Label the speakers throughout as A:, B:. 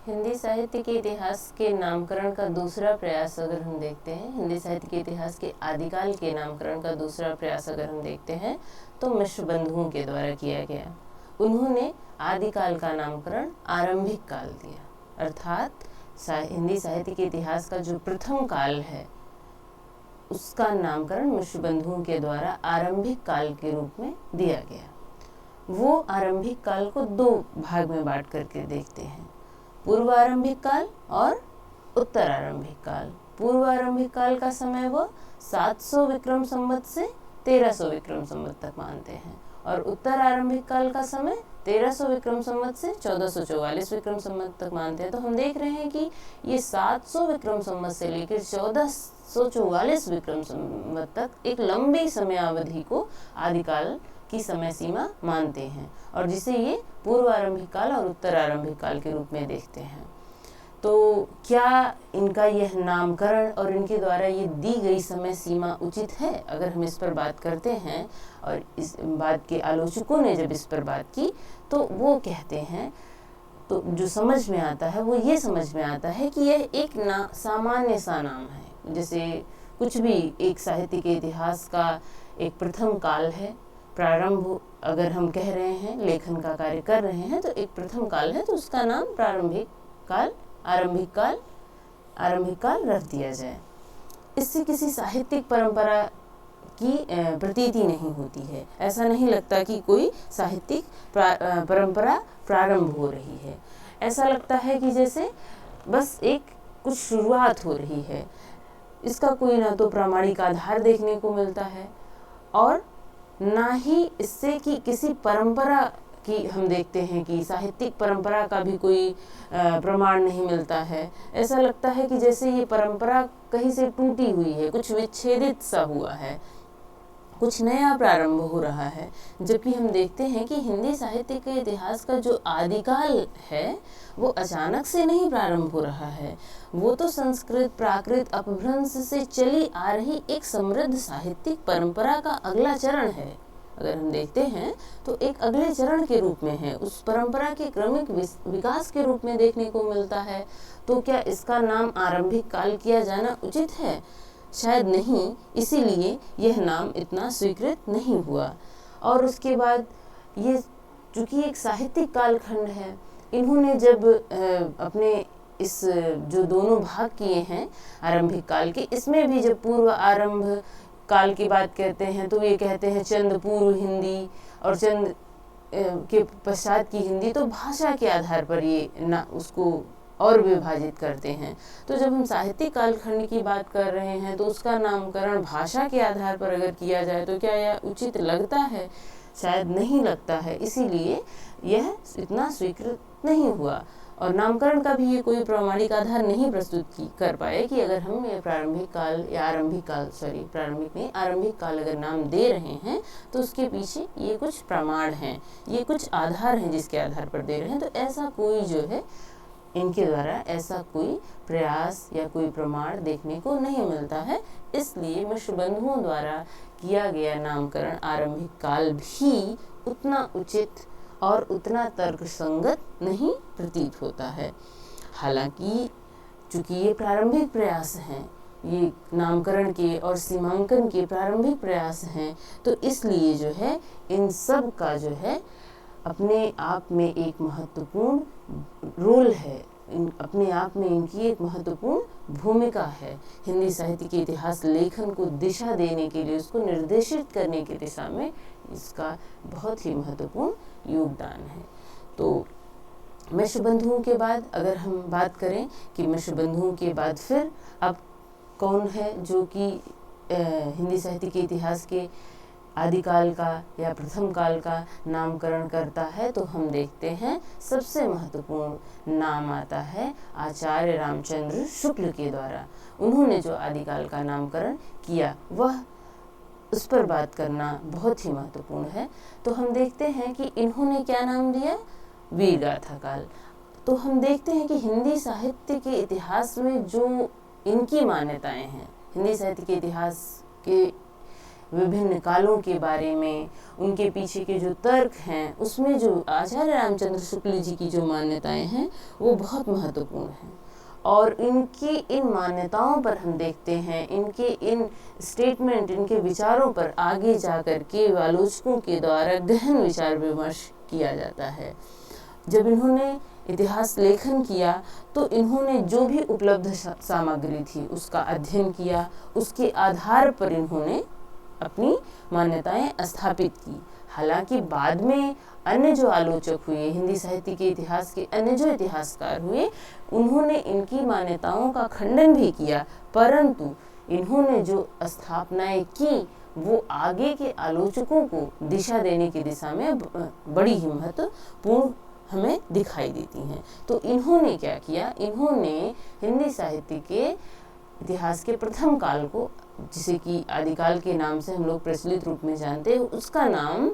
A: हिंदी साहित्य के इतिहास के नामकरण का दूसरा प्रयास अगर हम देखते हैं, हिंदी साहित्य के इतिहास के आदिकाल के नामकरण का दूसरा प्रयास अगर हम देखते हैं तो मिश्र बंधुओं के द्वारा किया गया। उन्होंने आदिकाल का नामकरण आरंभिक काल दिया, अर्थात हिंदी साहित्य के इतिहास का जो प्रथम काल है उसका नामकरण मिश्र बंधुओं के द्वारा आरंभिक काल के रूप में दिया गया। वो आरंभिक काल को दो भाग में बांट करके देखते हैं, पूर्व आरंभिक काल और उत्तर आरंभिक काल। पूर्व आरंभिक काल का समय वो 700 विक्रम संवत से 1300 विक्रम संवत तक मानते हैं और उत्तर आरंभिक काल का समय 1300 विक्रम संवत से 1444 विक्रम संवत तक मानते हैं। तो हम देख रहे हैं कि ये 700 विक्रम संवत से लेकर 1444 विक्रम संवत तक एक लंबी समय अवधि को आदिकाल की समय सीमा मानते हैं और जिसे ये पूर्व आरंभिक काल और उत्तर आरंभिक काल के रूप में देखते हैं। तो क्या इनका यह नामकरण और इनके द्वारा ये दी गई समय सीमा उचित है? अगर हम इस पर बात करते हैं और इस बात के आलोचकों ने जब इस पर बात की तो वो कहते हैं, तो जो समझ में आता है वो ये समझ में आता है कि यह एक सामान्य सा नाम है। जैसे कुछ भी एक साहित्य के इतिहास का एक प्रथम काल है, प्रारंभ अगर हम कह रहे हैं, लेखन का कार्य कर रहे हैं तो एक प्रथम काल है, तो उसका नाम प्रारंभिक काल, आरंभिक काल रख दिया जाए। इससे किसी साहित्यिक परंपरा की प्रतीति नहीं होती है। ऐसा नहीं लगता कि कोई साहित्यिक परंपरा प्रारंभ हो रही है। ऐसा लगता है कि जैसे बस एक कुछ शुरुआत हो रही है। इसका कोई ना तो प्रामाणिक आधार देखने को मिलता है और ना ही इससे कि किसी परंपरा की हम देखते हैं कि साहित्यिक परंपरा का भी कोई प्रमाण नहीं मिलता है। ऐसा लगता है कि जैसे ये परंपरा कहीं से टूटी हुई है, कुछ विच्छेदित सा हुआ है, कुछ नया प्रारंभ हो रहा है। जबकि हम देखते हैं कि हिंदी साहित्य के इतिहास का जो आदिकाल है वो अचानक से नहीं प्रारंभ हो रहा है। वो तो संस्कृत प्राकृत अपभ्रंश से चली आ रही एक समृद्ध साहित्यिक परंपरा का अगला चरण है। अगर हम देखते हैं तो एक अगले चरण के रूप में है, उस परंपरा के क्रमिक विकास के रूप में देखने को मिलता है। तो क्या इसका नाम आरंभिक काल किया जाना उचित है? शायद नहीं, इसीलिए यह नाम इतना स्वीकृत नहीं हुआ। और उसके बाद ये चूंकि एक साहित्यिक कालखंड है, इन्होंने जब अपने इस जो दोनों भाग किए हैं आरंभिक काल के, इसमें भी जब पूर्व आरंभ काल की बात कहते हैं तो ये कहते हैं चंद पूर्व हिंदी और चंद के पश्चात की हिंदी। तो भाषा के आधार पर ये ना उसको और विभाजित करते हैं। तो जब हम साहित्यिक कालखंड की बात कर रहे हैं तो उसका नामकरण भाषा के आधार पर अगर किया जाए तो क्या यह उचित लगता है? शायद नहीं लगता है, इसीलिए यह इतना स्वीकृत नहीं हुआ और नामकरण का भी ये कोई प्रामाणिक आधार नहीं प्रस्तुत कर पाए कि अगर हम ये प्रारंभिक काल या आरंभिक काल अगर नाम दे रहे हैं तो उसके पीछे ये कुछ प्रमाण हैं, ये कुछ आधार हैं जिसके आधार पर दे रहे हैं। तो ऐसा कोई जो है इनके द्वारा ऐसा कोई प्रयास या कोई प्रमाण देखने को नहीं मिलता है। इसलिए मिश्र बंधुओं द्वारा किया गया नामकरण आरंभिक काल भी उतना उचित और उतना तर्कसंगत नहीं प्रतीत होता है। हालांकि चूंकि ये प्रारंभिक प्रयास हैं, ये नामकरण के और सीमांकन के प्रारंभिक प्रयास हैं, तो इसलिए जो है इन सब का जो है अपने आप में एक महत्वपूर्ण रोल है, अपने आप में इनकी एक महत्वपूर्ण भूमिका है। हिंदी साहित्य के इतिहास लेखन को दिशा देने के लिए, उसको निर्देशित करने की दिशा में इसका बहुत ही महत्वपूर्ण योगदान है। तो मिश्र बंधुओं के बाद अगर हम बात करें कि मिश्र बंधुओं के बाद फिर अब कौन है जो कि हिंदी साहित्य के इतिहास के आदिकाल का या प्रथम काल का नामकरण करता है, तो हम देखते हैं सबसे महत्वपूर्ण नाम आता है आचार्य रामचंद्र शुक्ल के द्वारा। उन्होंने जो आदिकाल का नामकरण किया वह उस पर बात करना बहुत ही महत्वपूर्ण है। तो हम देखते हैं कि इन्होंने क्या नाम दिया, वीरगाथा काल। तो हम देखते हैं कि हिंदी साहित्य के इतिहास में जो इनकी मान्यताएं हैं, हिंदी साहित्य के इतिहास के विभिन्न कालों के बारे में, उनके पीछे के जो तर्क हैं, उसमें जो आचार्य रामचंद्र शुक्ल जी की जो मान्यताएं हैं वो बहुत महत्वपूर्ण हैं। और इनकी इन मान्यताओं पर हम देखते हैं, इनके इन स्टेटमेंट, इनके विचारों पर आगे जाकर के आलोचकों के द्वारा गहन विचार विमर्श किया जाता है। जब इन्होंने इतिहास लेखन किया तो इन्होंने जो भी उपलब्ध सामग्री थी उसका अध्ययन किया, उसके आधार पर इन्होंने अपनी मान्यताएं स्थापित की। हालांकि बाद में अन्य जो आलोचक हुए, हिंदी साहित्य के इतिहास के अन्य जो इतिहासकार हुए, उन्होंने इनकी मान्यताओं का खंडन भी किया, परंतु इन्होंने जो स्थापनाएं की वो आगे के आलोचकों को दिशा देने की दिशा में बड़ी ही महत्वपूर्ण हमें दिखाई देती हैं। तो इन्होंने क्या किया, इन्होंने हिंदी साहित्य के इतिहास के प्रथम काल को, जिसे कि आदिकाल के नाम से हम लोग प्रचलित रूप में जानते हैं, उसका नाम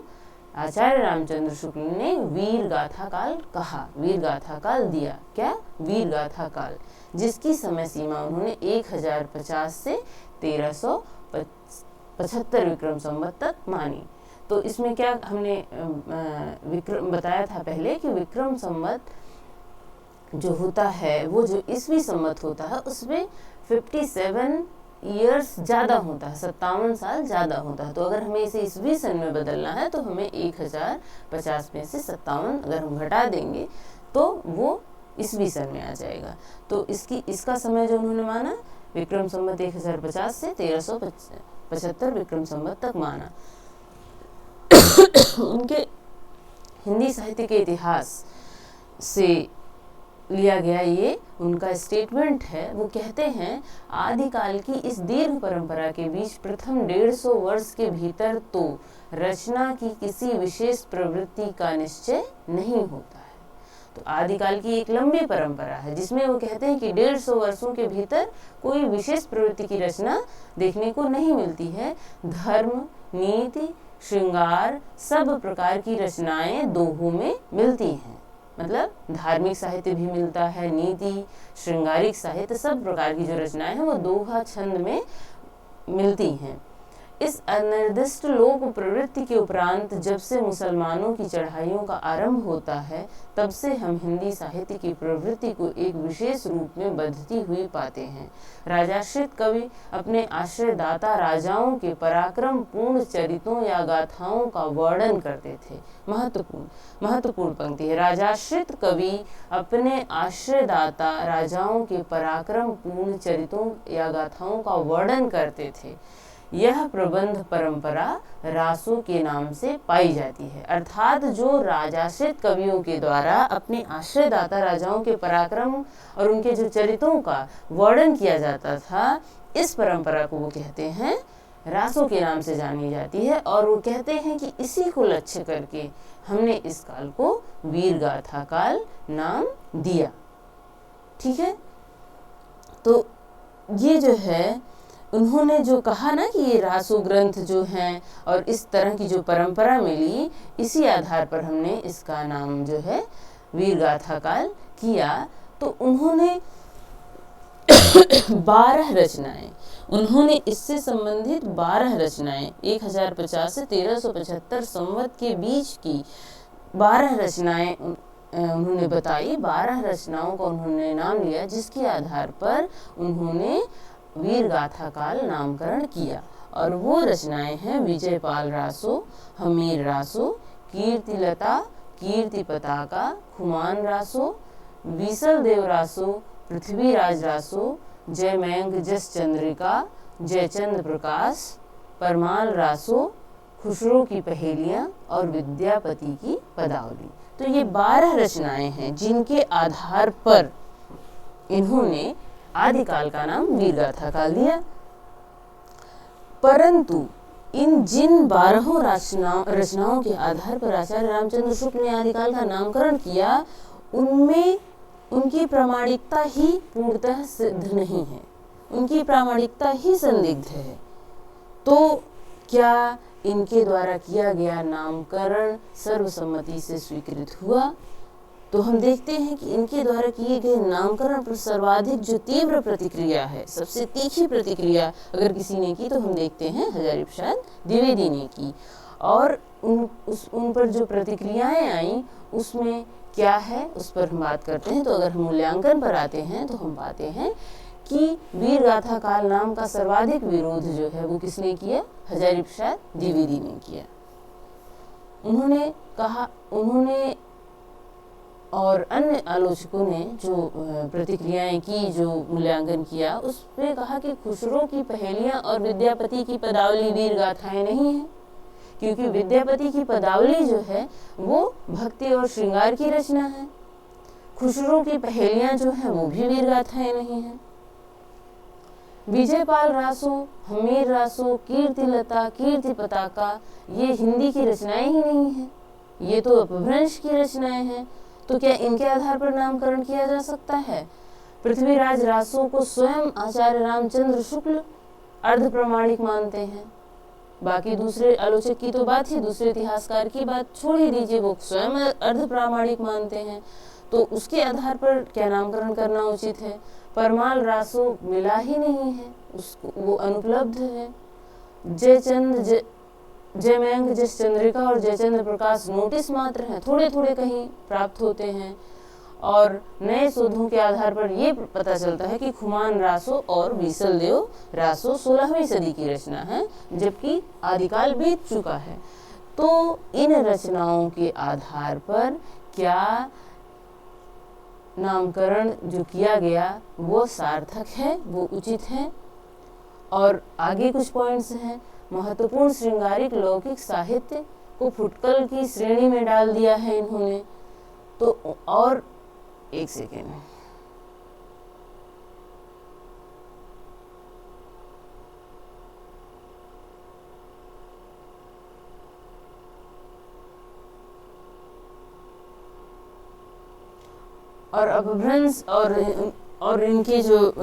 A: आचार्य रामचंद्र शुक्ल ने वीर गाथा काल कहा, वीर गाथा काल दिया। क्या? वीर गाथा काल, जिसकी समय सीमा उन्होंने 1050 से 1375 विक्रम संवत तक मानी। तो इसमें क्या हमने विक्रम बताया था पहले कि विक्रम संवत जो होता है वो जो ईस्वी संवत होता है उसमें 57 ईयर्स ज़्यादा होता है, 57 साल ज़्यादा होता है। तो अगर हमें इसे ईस्वी सन में बदलना है तो हमें 1050 में से 57 अगर हम घटा देंगे तो वो ईस्वी सन में आ जाएगा। तो इसका समय जो उन्होंने माना विक्रम संवत 1050 से 1375 विक्रम संवत तक माना। उनके हिंदी साहित्य के इतिहास से लिया गया ये उनका स्टेटमेंट है। वो कहते हैं, आदिकाल की इस दीर्घ परंपरा के बीच प्रथम 150 वर्ष के भीतर तो रचना की किसी विशेष प्रवृत्ति का निश्चय नहीं होता है। तो आदिकाल की एक लंबी परंपरा है जिसमें वो कहते हैं कि 150 वर्षों के भीतर कोई विशेष प्रवृत्ति की रचना देखने को नहीं मिलती है। धर्म, नीति, श्रृंगार सब प्रकार की रचनाएं दोहों में मिलती हैं। मतलब धार्मिक साहित्य भी मिलता है, नीति, श्रृंगारिक साहित्य, सब प्रकार की जो रचनाएं हैं वो दोहा छंद में मिलती हैं। इस अनिर्दिष्ट लोक प्रवृत्ति के उपरांत जब से मुसलमानों की चढ़ाइयों का आरंभ होता है तब से हम हिंदी साहित्य की प्रवृत्ति को एक विशेष रूप में बढ़ती हुई पाते हैं। राजाश्रित कवि अपने आश्रयदाता राजाओं के पराक्रम पूर्ण चरितों या गाथाओं का वर्णन करते थे। महत्वपूर्ण पंक्ति है। राजाश्रित कवि अपने आश्रयदाता राजाओं के पराक्रम पूर्ण चरितों या गाथाओं का वर्णन करते थे। यह प्रबंध परंपरा रासों के नाम से पाई जाती है। अर्थात जो राजाश्रित कवियों के द्वारा अपने आश्रयदाता राजाओं के पराक्रम और उनके जो चरित्रों का वर्णन किया जाता था, इस परंपरा को वो कहते हैं रासों के नाम से जानी जाती है। और वो कहते हैं कि इसी को लक्ष्य करके हमने इस काल को वीर गाथा काल नाम दिया। ठीक है, तो ये जो है उन्होंने जो कहा ना कि ये रासो ग्रंथ जो हैं और इस तरह की जो परंपरा मिली, इसी आधार पर हमने इसका नाम जो है वीर गाथा काल किया। तो उन्होंने 12 रचनाएं, उन्होंने इससे संबंधित 12 रचनाएं 1050 से 1375 संवत के बीच की 12 रचनाएं उन्होंने बताई। 12 रचनाओं का उन्होंने नाम लिया जिसके आधार पर उन्होंने वीर गाथा काल नामकरण किया। और वो रचनाएं हैं विजयपाल रासो, हमीर रासो, कीर्तिलता, कीर्ति पताका, खुमान रासो, विसल देव रासो, पृथ्वीराज रासो, जयमैंग जस चंद्रिका, जयचंद्र प्रकाश, परमाल रासो, खुसरो की पहेलियां और विद्यापति की पदावली। तो ये 12 रचनाएं हैं जिनके आधार पर इन्होंने आदिकाल का नाम वीर गाथा काल दिया। परंतु इन जिन 12 रचनाओं के आधार पर आचार्य रामचंद्र शुक्ल ने आदिकाल का नामकरण किया, उनमें उनकी प्रामाणिकता ही पूर्णतः सिद्ध नहीं है, उनकी प्रामाणिकता ही संदिग्ध है। तो क्या इनके द्वारा किया गया नामकरण सर्वसम्मति से स्वीकृत हुआ? तो हम देखते हैं कि इनके द्वारा किए गए नामकरण पर सर्वाधिक जो तीव्र प्रतिक्रिया है, सबसे तीखी प्रतिक्रिया अगर किसी ने की तो हम देखते हैं हजारी प्रसाद द्विवेदी ने की। और उन पर जो प्रतिक्रियाएं आई उसमें क्या है उस पर हम बात करते हैं। तो अगर हम मूल्यांकन पर आते हैं तो हम पाते हैं कि वीर गाथा काल नाम का सर्वाधिक विरोध जो है वो किसने किया, हजारी प्रसाद द्विवेदी ने किया। उन्होंने कहा, उन्होंने और अन्य आलोचकों ने जो प्रतिक्रियाएं की, जो मूल्यांकन किया, उसमें कहा कि खुसरो की पहेलियां और विद्यापति की पदावली वीर गाथाएं नहीं है, क्योंकि विद्यापति की पदावली जो है वो भक्ति और श्रृंगार की रचना है। खुसरो की पहेलियां जो है वो भी वीर गाथाएं नहीं है। विजयपाल रासो, हमीर रासो, कीर्तिलता, कीर्ति पताका ये हिंदी की रचनाएं ही नहीं है, ये तो अपभ्रंश की रचनाएं हैं। तो क्या इनके आधार पर नामकरण किया जा सकता है? पृथ्वीराज रासो को स्वयं आचार्य रामचंद्र शुक्ल अर्ध प्रमाणिक मानते हैं। बाकी दूसरे आलोचक की तो बात ही, दूसरे इतिहासकार की बात छोड़ ही दीजिए, वो स्वयं अर्ध प्रामाणिक मानते हैं। तो उसके आधार पर क्या नामकरण करना उचित है? परमाल रासो मिला ही नहीं है, उसको वो अनुपलब्ध है। जयचंद, जयमंग, जस चंद्रिका और जयचंद्र प्रकाश नोटिस मात्र हैं, थोड़े थोड़े कहीं प्राप्त होते हैं। और नए शोधों के आधार पर ये पता चलता है कि खुमान रासो और बीसलदेव रासो 16वीं सदी की रचना है, जबकि आदिकाल बीत चुका है। तो इन रचनाओं के आधार पर क्या नामकरण जो किया गया वो सार्थक है, वो उचित है? और आगे कुछ पॉइंट्स हैं। महत्वपूर्ण श्रृंगारिक लौकिक साहित्य को फुटकल की श्रेणी में डाल दिया है इन्होंने। तो और एक सेकेंड, और अपभ्रंश और इनके जो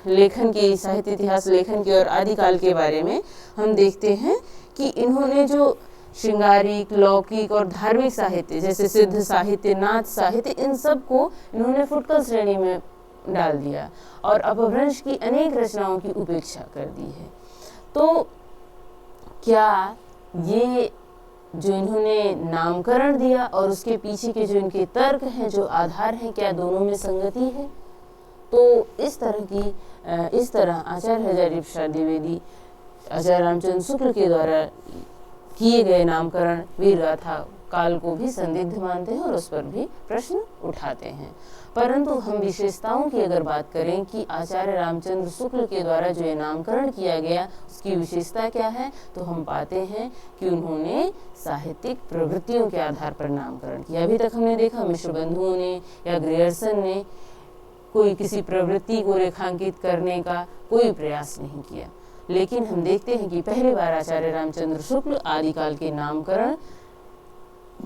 A: लेखन की, साहित्य इतिहास लेखन की और आदिकाल के बारे में हम देखते हैं कि इन्होंने जो श्रृंगारिक, लौकिक और धार्मिक साहित्य जैसे सिद्ध साहित्य, नाथ साहित्य, इन सब को इन्होंने फुटकल श्रेणी में डाल दिया और अपभ्रंश की अनेक रचनाओं की उपेक्षा कर दी है। तो क्या ये जो इन्होंने नामकरण दिया और उसके पीछे के जो इनके तर्क हैं, जो आधार हैं, क्या दोनों में संगति है? तो इस तरह आचार्य हजारी प्रसाद द्विवेदी आचार्य रामचंद्र शुक्ल के द्वारा किए गए नामकरण वीर गाथा काल को भी संदिग्ध मानते हैं और उस पर भी प्रश्न उठाते हैं। परंतु हम विशेषताओं की अगर बात करें कि आचार्य रामचंद्र शुक्ल के द्वारा जो ये नामकरण किया गया उसकी विशेषता क्या है, तो हम पाते हैं कि उन्होंने साहित्यिक प्रवृत्तियों के आधार पर नामकरण किया। अभी तक हमने देखा मिश्र बंधुओं ने या ग्रियर्सन ने कोई किसी प्रवृत्ति को रेखांकित करने का कोई प्रयास नहीं किया, लेकिन हम देखते हैं कि पहली बार आचार्य रामचंद्र शुक्ल आदिकाल के नामकरण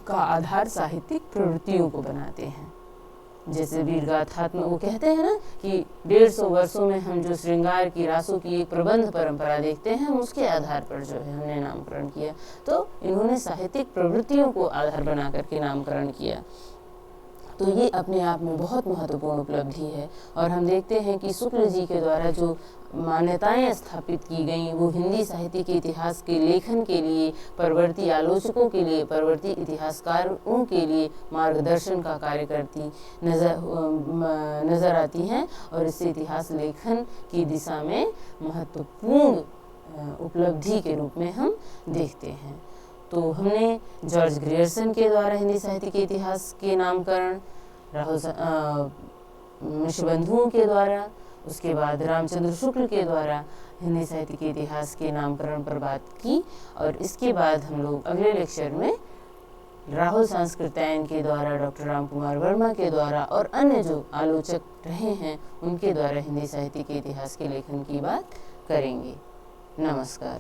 A: का आधार साहित्यिक प्रवृत्तियों को बनाते हैं। जैसे वीर गाथात्मक, वो कहते हैं ना कि 150 वर्षों में हम जो श्रृंगार की रासों की एक प्रबंध परंपरा देखते हैं, हम उसके आधार पर जो है हमने नामकरण किया। तो इन्होंने साहित्यिक प्रवृत्तियों को आधार बना करके नामकरण किया। तो ये अपने आप में बहुत महत्वपूर्ण उपलब्धि है। और हम देखते हैं कि शुक्ल जी के द्वारा जो मान्यताएं स्थापित की गई वो हिंदी साहित्य के इतिहास के लेखन के लिए, परवर्ती आलोचकों के लिए, परवर्ती इतिहासकारों के लिए मार्गदर्शन का कार्य करती नज़र आती हैं और इससे इतिहास लेखन की दिशा में महत्वपूर्ण उपलब्धि के रूप में हम देखते हैं। तो हमने जॉर्ज ग्रियर्सन के द्वारा हिंदी साहित्य के इतिहास के नामकरण, मिश्र बंधुओं के द्वारा, उसके बाद रामचंद्र शुक्ल के द्वारा हिंदी साहित्य के इतिहास के नामकरण पर बात की। और इसके बाद हम लोग अगले लेक्चर में राहुल सांस्कृत्यायन के द्वारा, डॉक्टर राम कुमार वर्मा के द्वारा और अन्य जो आलोचक रहे हैं उनके द्वारा हिंदी साहित्य के इतिहास के लेखन की बात करेंगे। नमस्कार।